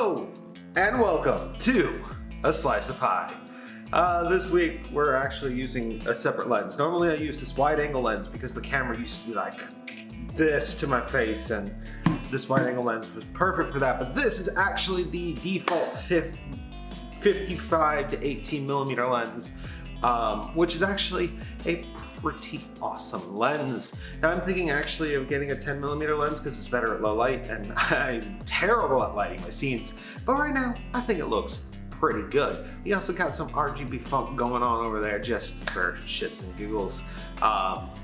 Hello and welcome to A Slice of Pie. This week we're actually using a separate lens. Normally I use this wide angle lens because the camera used to be like this to my face, and this wide angle lens was perfect for that. But this is actually the default 55 to 18 millimeter lens, which is actually a pretty awesome lens. Now I'm thinking actually of getting a 10 millimeter lens because it's better at low light, and I'm terrible at lighting my scenes. But right now, I think it looks pretty good. We also got some RGB funk going on over there just for shits and giggles.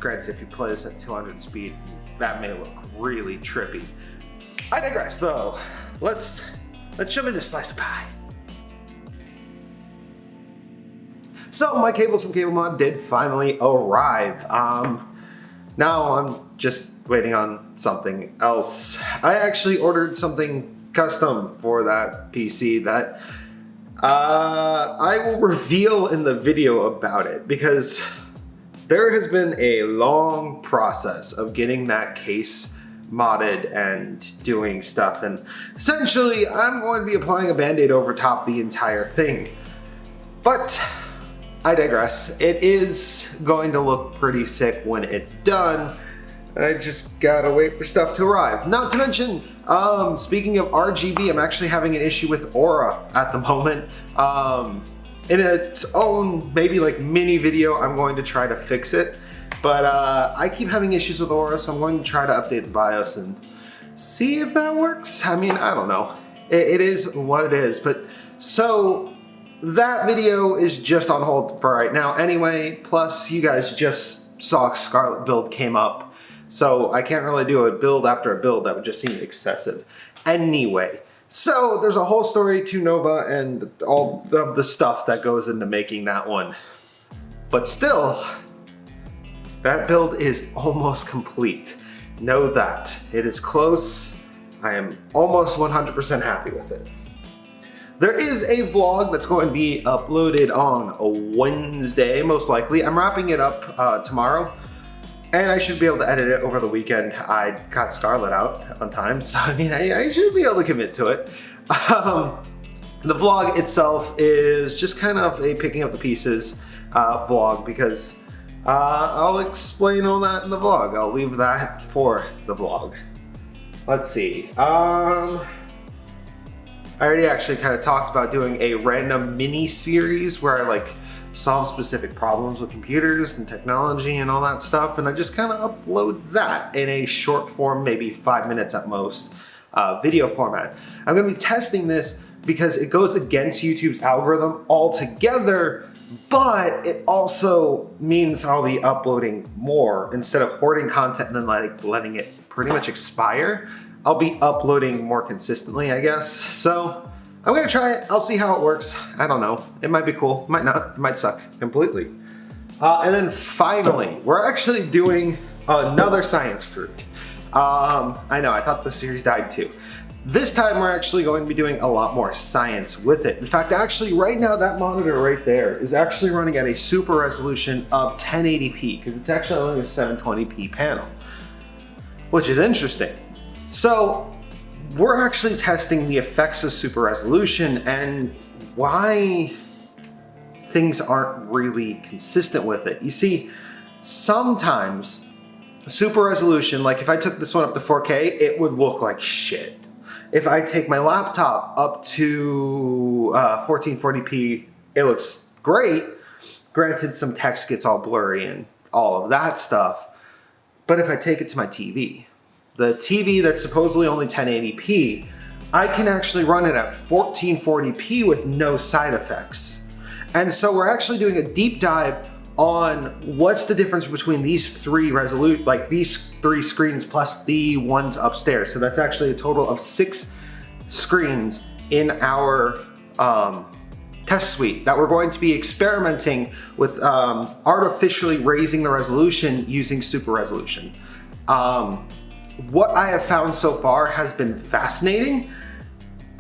Granted, if you play this at 200 speed, that may look really trippy. I digress though. Let's jump into Slice of Pie. So my cables from CableMod did finally arrive. Now I'm just waiting on something else. I actually ordered something custom for that PC that I will reveal in the video about it, because there has been a long process of getting that case modded and doing stuff, and essentially I'm going to be applying a band-aid over top the entire thing. But I digress. It is going to look pretty sick when it's done. I just gotta wait for stuff to arrive. Not to mention, speaking of RGB, I'm actually having an issue with Aura at the moment. In its own maybe like mini video, I'm going to try to fix it. But I keep having issues with Aura, so I'm going to try to update the BIOS and see if that works. I mean, I don't know. It is what it is. But so that video is just on hold for right now anyway. Plus, you guys just saw Scarlet build came up, so I can't really do a build after a build. That would just seem excessive anyway. So there's a whole story to Nova and all of the stuff that goes into making that one. But still, that build is almost complete. Know that. It is close. I am almost 100% happy with it. There is a vlog that's going to be uploaded on a Wednesday, most likely. I'm wrapping it up tomorrow, and I should be able to edit it over the weekend. I got Scarlet out on time, so I mean, I should be able to commit to it. The vlog itself is just kind of a picking up the pieces vlog, because I'll explain all that in the vlog. I'll leave that for the vlog. Let's see. I already actually kind of talked about doing a random mini series where I like solve specific problems with computers and technology and all that stuff, and I just kind of upload that in a short form, maybe 5 minutes at most, video format. I'm going to be testing this because it goes against YouTube's algorithm altogether, but it also means I'll be uploading more instead of hoarding content and then letting it pretty much expire. I'll be uploading more consistently, I guess. So I'm gonna try it. I'll see how it works. I don't know. It might be cool, might not, it might suck completely. And then finally, we're actually doing another science fruit. I know, I thought the series died too. This time we're actually going to be doing a lot more science with it. In fact, actually right now that monitor right there is actually running at a super resolution of 1080p, because it's actually only a 720p panel, which is interesting. So we're actually testing the effects of super resolution and why things aren't really consistent with it. You see, sometimes super resolution, like if I took this one up to 4K, it would look like shit. If I take my laptop up to 1440p, it looks great. Granted, some text gets all blurry and all of that stuff. But if I take it to my TV, the TV that's supposedly only 1080p, I can actually run it at 1440p with no side effects. And so we're actually doing a deep dive on what's the difference between these three these three screens plus the ones upstairs. So that's actually a total of 6 screens in our test suite that we're going to be experimenting with, artificially raising the resolution using super resolution. What I have found so far has been fascinating,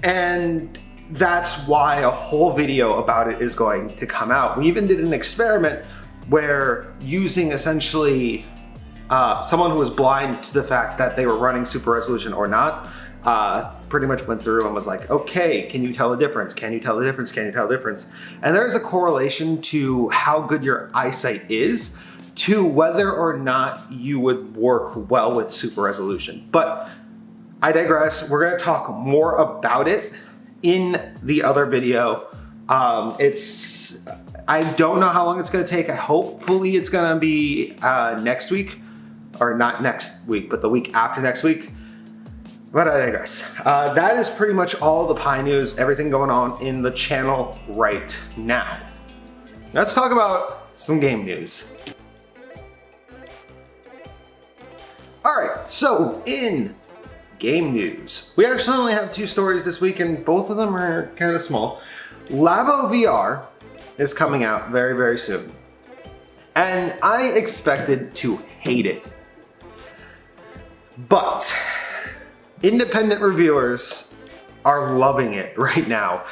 and that's why a whole video about it is going to come out. We even did an experiment where using essentially someone who was blind to the fact that they were running super resolution or not, pretty much went through and was like, okay, can you tell the difference? Can you tell the difference? Can you tell the difference? And there's a correlation to how good your eyesight is to whether or not you would work well with super resolution. But I digress. We're gonna talk more about it in the other video. I don't know how long it's gonna take. Hopefully it's gonna be next week, or not next week, but the week after next week. But I digress. That is pretty much all the Pie news, everything going on in the channel right now. Let's talk about some game news. All right, so in game news, we actually only have 2 stories this week, and both of them are kind of small. Labo VR is coming out very, very soon. And I expected to hate it. But independent reviewers are loving it right now.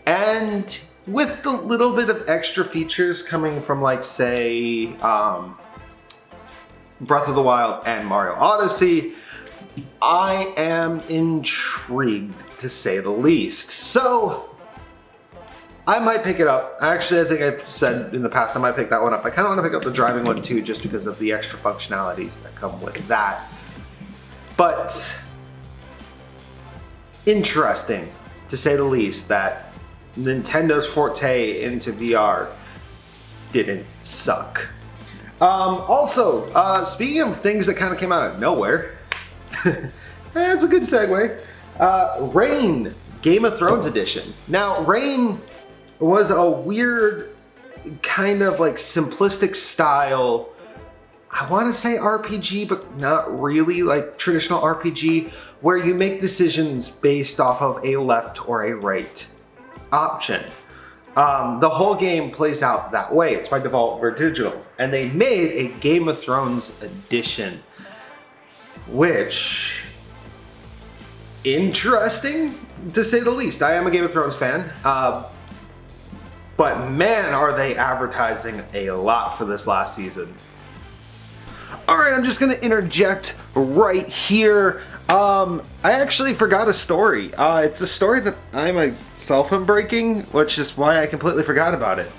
And with the little bit of extra features coming from, like, say, Breath of the Wild and Mario Odyssey, I am intrigued, to say the least. So I might pick it up. Actually, I think I've said in the past I might pick that one up. I kind of want to pick up the driving one too, just because of the extra functionalities that come with that. But interesting, to say the least, that Nintendo's forte into VR didn't suck. Also, speaking of things that kind of came out of nowhere, that's a good segue. Reign, Game of Thrones edition. Now, Reign was a weird kind of like simplistic style, I want to say RPG, but not really, like traditional RPG, where you make decisions based off of a left or a right option. The whole game plays out that way. It's by default for digital. And they made a Game of Thrones edition, which, interesting to say the least. I am a Game of Thrones fan, but man, are they advertising a lot for this last season. All right, I'm just gonna interject right here. I actually forgot a story. It's a story that I myself am breaking, which is why I completely forgot about it.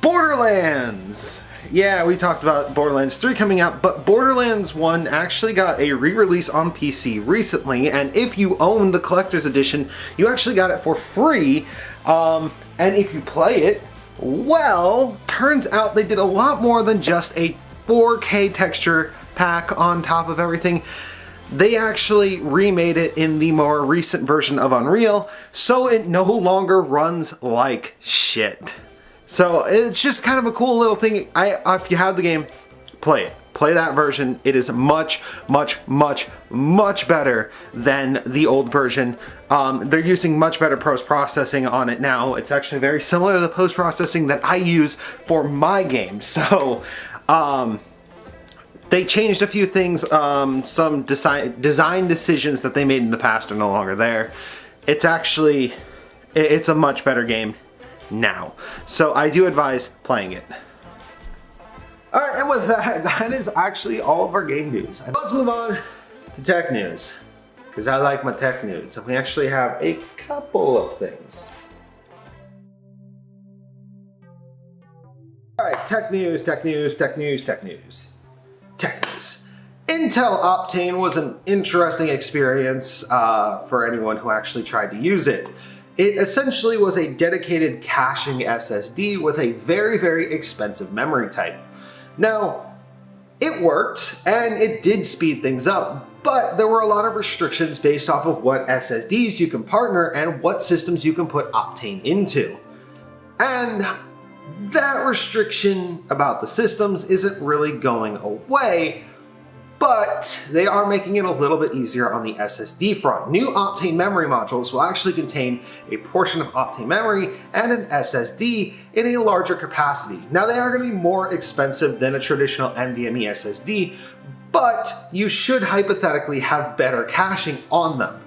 Borderlands! Yeah, we talked about Borderlands 3 coming out, but Borderlands 1 actually got a re-release on PC recently, and if you own the collector's edition, you actually got it for free. And if you play it, well, turns out they did a lot more than just a 4K texture pack on top of everything. They actually remade it in the more recent version of Unreal, so it no longer runs like shit. So it's just kind of a cool little thing. If you have the game, play it. Play that version. It is much, much, much, much better than the old version. They're using much better post-processing on it now. It's actually very similar to the post-processing that I use for my game. So, they changed a few things. Some design decisions that they made in the past are no longer there. It's actually, it's a much better game now. So I do advise playing it. All right, and with that, that is actually all of our game news. Let's move on to tech news, because I like my tech news. And we actually have a couple of things. All right, tech news, tech news, tech news, tech news. Tech news. Intel Optain was an interesting experience for anyone who actually tried to use it. It essentially was a dedicated caching SSD with a very, very expensive memory type. Now, it worked and it did speed things up, but there were a lot of restrictions based off of what SSDs you can partner and what systems you can put Optain into. And that restriction about the systems isn't really going away, but they are making it a little bit easier on the SSD front. New Optain memory modules will actually contain a portion of Optain memory and an SSD in a larger capacity. Now, they are going to be more expensive than a traditional NVMe SSD, but you should hypothetically have better caching on them.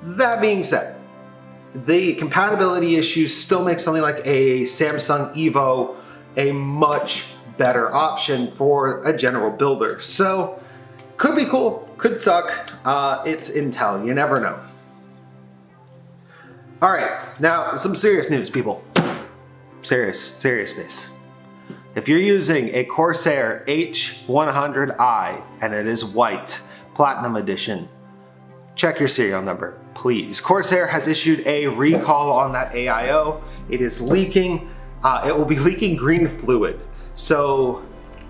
That being said, the compatibility issues still make something like a Samsung Evo a much better option for a general builder. So, could be cool, Could suck. It's Intel. You never know. All right, now some serious news, people. Seriousness. If you're using a Corsair H100i and it is white, Platinum Edition, check your serial number, please. Corsair has issued a recall on that AIO. It is leaking. It will be leaking green fluid. So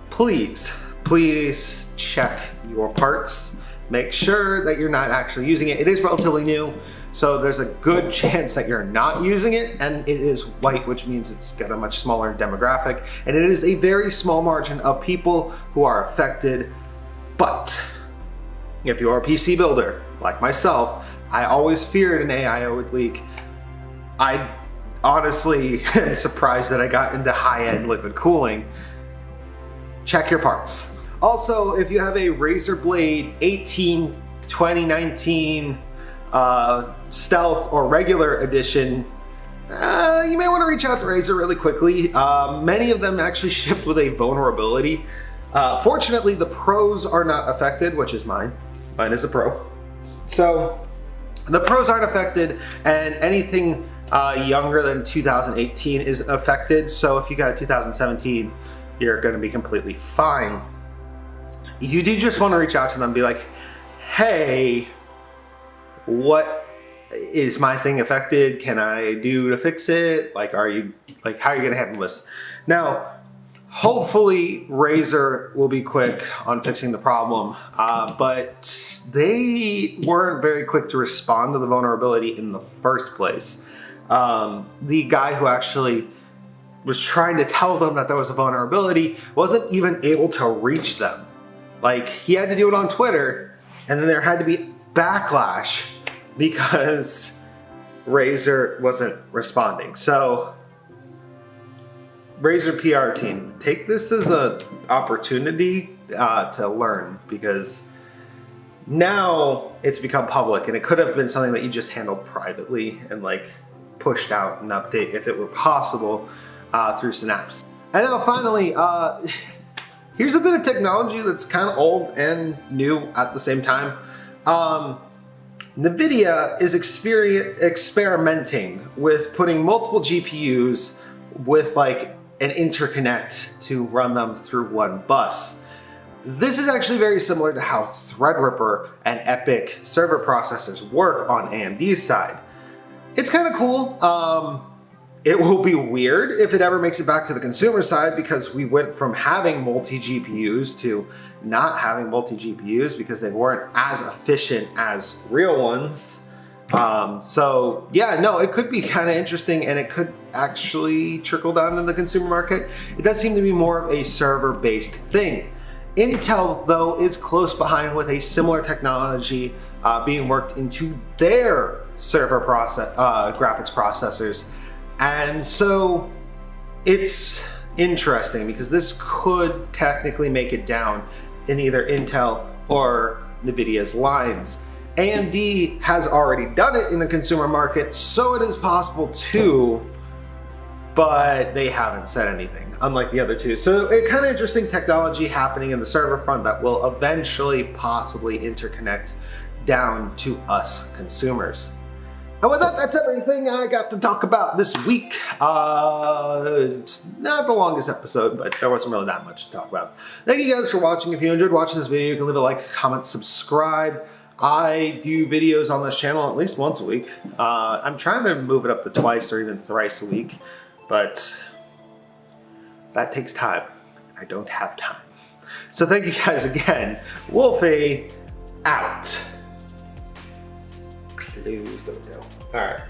please check your parts. Make sure that you're not actually using it. It is relatively new, so there's a good chance that you're not using it, and it is white, which means it's got a much smaller demographic, and it is a very small margin of people who are affected. But if you're a PC builder, like myself, I always feared an AIO would leak. I honestly am surprised that I got into high-end liquid cooling. Check your parts. Also, if you have a Razer Blade 18 2019 Stealth or regular edition, you may want to reach out to Razer really quickly. Many of them actually shipped with a vulnerability. Fortunately, the pros are not affected, which is mine. Mine is a pro. So the pros aren't affected, and anything younger than 2018 isn't affected. So if you got a 2017, you're going to be completely fine. You do just want to reach out to them and be like, hey, what is my thing affected? Can I do to fix it? Like, how are you going to handle this? Now, hopefully Razer will be quick on fixing the problem, but they weren't very quick to respond to the vulnerability in the first place. The guy who actually was trying to tell them that there was a vulnerability wasn't even able to reach them. Like, he had to do it on Twitter, and then there had to be backlash because Razer wasn't responding. So, Razer PR team, take this as an opportunity to learn, because now it's become public, and it could have been something that you just handled privately and like pushed out an update if it were possible through Synapse. And now finally, here's a bit of technology that's kind of old and new at the same time. NVIDIA is experimenting with putting multiple GPUs with like an interconnect to run them through one bus. This is actually very similar to how Threadripper and EPYC server processors work on AMD's side. It's kind of cool. It will be weird if it ever makes it back to the consumer side, because we went from having multi-GPUs to not having multi-GPUs because they weren't as efficient as real ones. So yeah, no, it could be kind of interesting, and it could actually trickle down to the consumer market. It does seem to be more of a server-based thing. Intel, though, is close behind with a similar technology being worked into their server graphics processors. And so it's interesting because this could technically make it down in either Intel or NVIDIA's lines. AMD has already done it in the consumer market, so it is possible too, but they haven't said anything, unlike the other two. So it's kind of interesting technology happening in the server front that will eventually possibly interconnect down to us consumers. And with that, that's everything I got to talk about this week. It's not the longest episode, but there wasn't really that much to talk about. Thank you guys for watching. If you enjoyed watching this video, you can leave a like, comment, subscribe. I do videos on this channel at least once a week. I'm trying to move it up to twice or even thrice a week, but that takes time. I don't have time. So thank you guys again. Wolfie out. Close the window. All right.